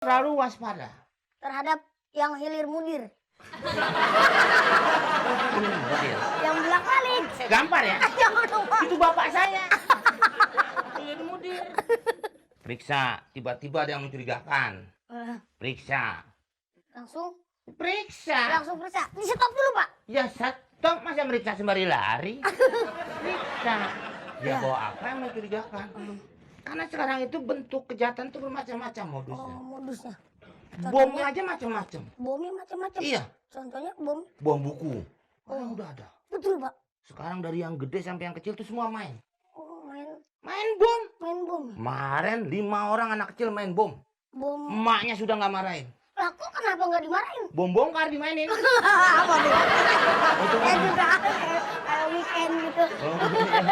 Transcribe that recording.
Selalu waspada. terhadap yang hilir mudir, Mudir. yang bolak balik. Gampar ya? Jangan dong, Pak. Itu bapak saya. Hilir mudir. Periksa, tiba-tiba ada yang mencurigakan. Periksa. Langsung Periksa. periksa. Di stop dulu, Pak. Ya stop, masa meriksa sembari lari? Periksa. Ya bawa apa yang mencurigakan? Karena sekarang itu bentuk kejahatan itu bermacam-macam modusnya. Oh, modusnya. Bomnya aja macam-macam. Bomnya macam-macam. Iya. Contohnya bom. Bom buku. Udah ada. Betul, Pak. Sekarang dari yang gede sampai yang kecil tuh semua main. Oh, Main bom. main bom. Kemarin 5 orang anak kecil main bom. Bom. Emaknya sudah nggak marahin. Lah, kok kenapa nggak dimarahin? Bom bongkar dimainin. Apa tuh? Ya juga kayak weekend gitu. Oh, iya.